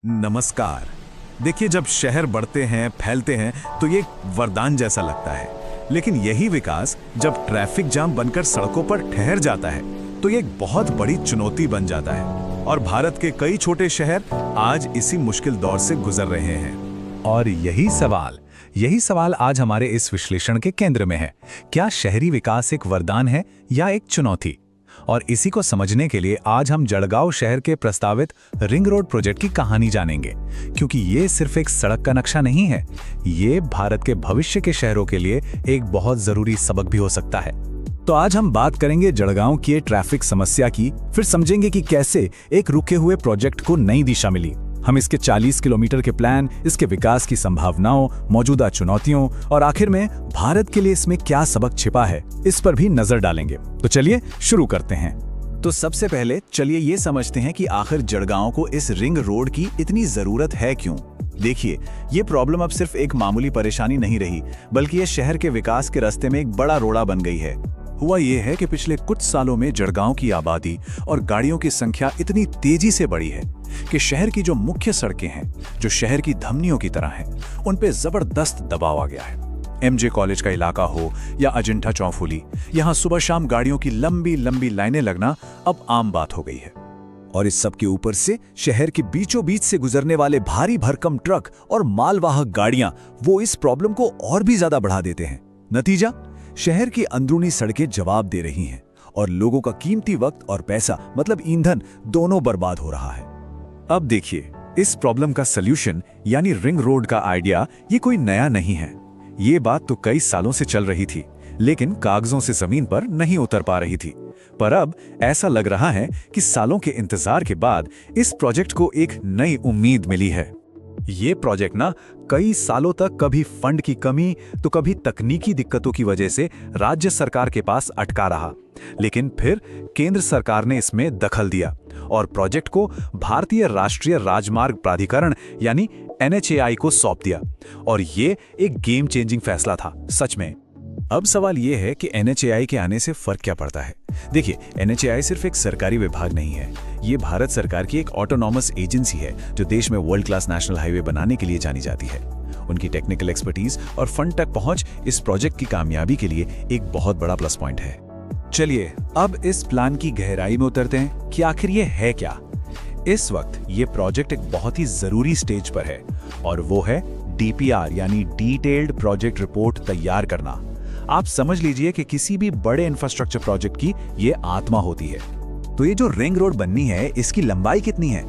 नमस्कार। देखिए, जब शहर बढ़ते हैं, फैलते हैं तो ये एक वरदान जैसा लगता है। लेकिन यही विकास जब ट्रैफिक जाम बनकर सड़कों पर ठहर जाता है तो ये एक बहुत बड़ी चुनौती बन जाता है। और भारत के कई छोटे शहर आज इसी मुश्किल दौर से गुजर रहे हैं। और यही सवाल आज हमारे इस विश्लेषण के केंद्र में है। क्या शहरी विकास एक वरदान है या एक चुनौती? और इसी को समझने के लिए आज हम जड़गांव शहर के प्रस्तावित रिंग रोड प्रोजेक्ट की कहानी जानेंगे, क्योंकि ये सिर्फ एक सड़क का नक्शा नहीं है, ये भारत के भविष्य के शहरों के लिए एक बहुत जरूरी सबक भी हो सकता है। तो आज हम बात करेंगे जड़गांव की ट्रैफिक समस्या की, फिर समझेंगे कि कैसे एक रुके हुए प्रोजेक्ट को नई दिशा मिली। हम इसके 40 किलोमीटर के प्लान, इसके विकास की संभावनाओं, मौजूदा चुनौतियों और आखिर में भारत के लिए इसमें क्या सबक छिपा है, इस पर भी नजर डालेंगे। तो चलिए शुरू करते हैं। तो सबसे पहले चलिए ये समझते हैं कि आखिर जड़गांव को इस रिंग रोड की इतनी जरूरत है क्यों। देखिए, ये प्रॉब्लम अब सिर्फ एक मामूली परेशानी नहीं रही, बल्कि ये शहर के विकास के रास्ते में एक बड़ा रोड़ा बन गई है। हुआ ये है कि पिछले कुछ सालों में जड़गांव की आबादी और गाड़ियों की संख्या इतनी तेजी से बढ़ी है कि शहर की जो मुख्य सड़कें हैं, जो शहर की धमनियों की तरह हैं, उन पे जबरदस्त दबाव आ गया है। एमजे कॉलेज का इलाका हो या अजिंठा चौफुली, यहाँ सुबह शाम गाड़ियों की लंबी लंबी लाइनें लगना अब आम बात हो गई है। और इस सब के ऊपर से शहर के बीचों बीच से गुजरने वाले भारी भरकम ट्रक और मालवाहक गाड़ियां वो इस प्रॉब्लम को और भी ज्यादा बढ़ा देते हैं। नतीजा, शहर की अंदरूनी सड़कें जवाब दे रही हैं और लोगों का कीमती वक्त और पैसा मतलब ईंधन दोनों बर्बाद हो रहा है। अब देखिए, इस प्रॉब्लम का सल्यूशन यानी रिंग रोड का आइडिया ये कोई नया नहीं है। ये बात तो कई सालों से चल रही थी, लेकिन कागजों से जमीन पर नहीं उतर पा रही थी। पर अब ऐसा लग रहा है कि सालों के इंतजार के बाद इस प्रोजेक्ट को एक नई उम्मीद मिली है। ये प्रोजेक्ट ना कई सालों तक कभी फंड की कमी तो कभी तकनीकी दिक्कतों की वजह से राज्य सरकार के पास अटका रहा, लेकिन फिर केंद्र सरकार ने इसमें दखल दिया और प्रोजेक्ट को भारतीय राष्ट्रीय राजमार्ग प्राधिकरण यानी NHAI को सौंप दिया। और ये एक गेम चेंजिंग फैसला था सच में। अब सवाल ये है कि NHAI के आने से फर्क क्या पड़ता है। देखिए, NHAI सिर्फ एक सरकारी विभाग नहीं है, ये भारत सरकार की एक ऑटोनॉमस एजेंसी है जो देश में वर्ल्ड क्लास नेशनल हाईवे बनाने के लिए जानी जाती है। उनकी टेक्निकल एक्सपर्टीज और फंड तक पहुंच इस प्रोजेक्ट की कामयाबी के लिए एक बहुत बड़ा प्लस पॉइंट है। चलिए अब इस प्लान की गहराई में उतरते हैं कि आखिर ये है क्या। इस वक्त ये प्रोजेक्ट एक बहुत ही जरूरी स्टेज पर है और वो है DPR यानी डिटेल्ड प्रोजेक्ट रिपोर्ट तैयार करना। आप समझ लीजिए कि किसी भी बड़े इंफ्रास्ट्रक्चर प्रोजेक्ट की ये आत्मा होती है। तो ये जो रिंग रोड बननी है, इसकी लंबाई कितनी है?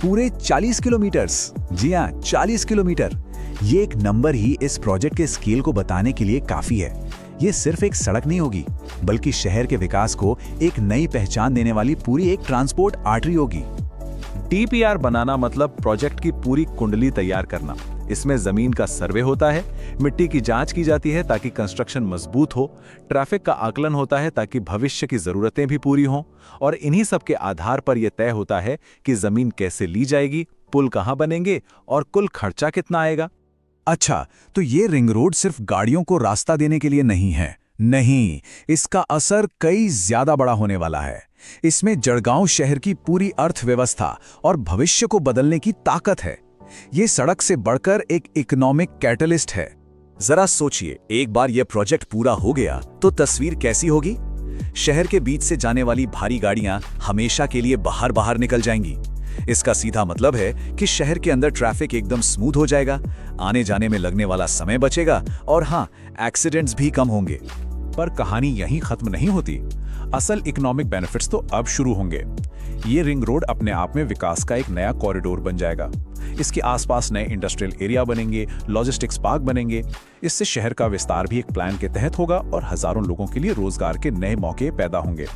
पूरे 40 किलोमीटर। जी हाँ, 40 किलोमीटर। ये एक नंबर ही इस प्रोजेक्ट के स्केल को बताने के लिए काफी है। ये सिर्फ एक सड़क नहीं होगी, बल्कि शहर के विकास को एक नई पहचान देने वाली पूरी एक ट्रांसपोर्ट आर्टरी होगी। DPR बनाना मतलब प्रोजेक्ट की पूरी कुंडली तैयार करना। इसमें जमीन का सर्वे होता है, मिट्टी की जांच की जाती है ताकि कंस्ट्रक्शन मजबूत हो, ट्रैफिक का आकलन होता है ताकि भविष्य की जरूरतें भी पूरी हों, और इन्हीं सब के आधार पर यह तय होता है कि जमीन कैसे ली जाएगी, पुल कहां बनेंगे और कुल खर्चा कितना आएगा। अच्छा, तो ये रिंग रोड सिर्फ गाड़ियों को रास्ता देने के लिए नहीं है। नहीं, इसका असर कई ज्यादा बड़ा होने वाला है। इसमें जड़गांव शहर की पूरी अर्थव्यवस्था और भविष्य को बदलने की ताकत है। ये सड़क से बढ़कर एक इकोनॉमिक कैटलिस्ट है। जरा सोचिए, एक बार यह प्रोजेक्ट पूरा हो गया तो तस्वीर कैसी होगी? शहर के बीच से जाने वाली भारी गाड़ियां हमेशा के लिए बाहर निकल जाएंगी। इसका सीधा मतलब है कि शहर के अंदर ट्रैफिक एकदम स्मूथ हो जाएगा, आने जाने में लगने वाला समय बचेगा और हाँ, एक्सीडेंट्स भी कम होंगे। पर कहानी यहीं खत्म नहीं होती। असल इकोनॉमिक बेनिफिट्स तो अब शुरू होंगे। ये रिंग रोड अपने आप में विकास का एक नया कॉरिडोर बन जाएगा। इसके आसपास नए इंडस्ट्रियल एरिया बनेंगे, लॉजिस्टिक्स पार्क बनेंगे। इससे शहर का विस्तार भी एक प्लान के तहत होगा और हजारों लोगों के लिए रोजगार के नए मौके पैदा होंगे।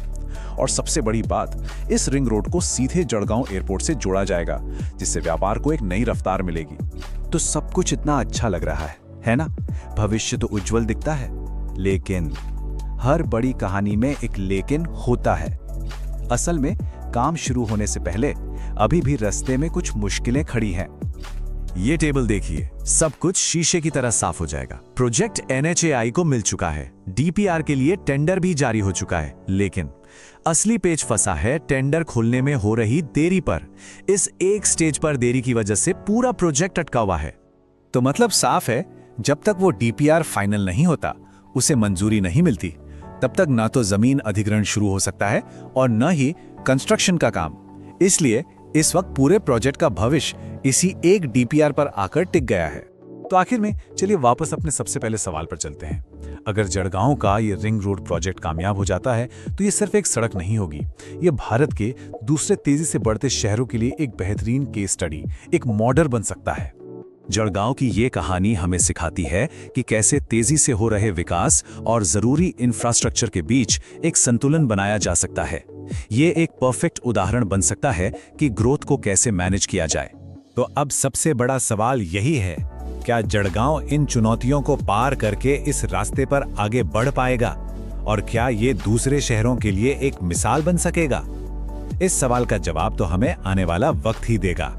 और सबसे बड़ी बात, इस रिंग रोड को सीधे जड़गांव एयरपोर्ट से जोड़ा जाएगा, जिससे व्यापार को एक नई रफ्तार मिलेगी। तो सब कुछ इतना अच्छा लग रहा है ना? भविष्य तो उज्जवल दिखता है, लेकिन हर बड़ी कहानी में एक लेकिन होता है। असल में काम शुरू होने से पहले अभी भी रास्ते में कुछ मुश्किलें खड़ी हैं। ये टेबल देखिए, सब कुछ शीशे की तरह साफ हो जाएगा। प्रोजेक्ट NHAI को मिल चुका है, DPR के लिए टेंडर भी जारी हो चुका है, लेकिन असली पेच फंसा है टेंडर खोलने में हो रही देरी पर। इस एक स्टेज पर देरी की वजह से पूरा प्रोजेक्ट अटका हुआ है। तो मतलब साफ है, जब तक वो डीपीआर फाइनल नहीं होता, उसे मंजूरी नहीं मिलती, तब तक ना तो जमीन अधिग्रहण शुरू हो सकता है और न ही कंस्ट्रक्शन का काम। इसलिए इस वक्त पूरे प्रोजेक्ट का भविष्य इसी एक डीपीआर पर आकर टिक गया है। तो आखिर में चलिए वापस अपने सबसे पहले सवाल पर चलते हैं। अगर जड़गांव का ये रिंग रोड प्रोजेक्ट कामयाब हो जाता है तो ये सिर्फ एक सड़क नहीं होगी, ये भारत के दूसरे तेजी से बढ़ते शहरों के लिए एक बेहतरीन केस स्टडी, एक मॉडल बन सकता है। जड़गांव की ये कहानी हमें सिखाती है कि कैसे तेजी से हो रहे विकास और जरूरी इंफ्रास्ट्रक्चर के बीच एक संतुलन बनाया जा सकता है। ये एक परफेक्ट उदाहरण बन सकता है कि ग्रोथ को कैसे मैनेज किया जाए। तो अब सबसे बड़ा सवाल यही है, क्या जड़गांव इन चुनौतियों को पार करके इस रास्ते पर आगे बढ़ पाएगा और क्या ये दूसरे शहरों के लिए एक मिसाल बन सकेगा? इस सवाल का जवाब तो हमें आने वाला वक्त ही देगा।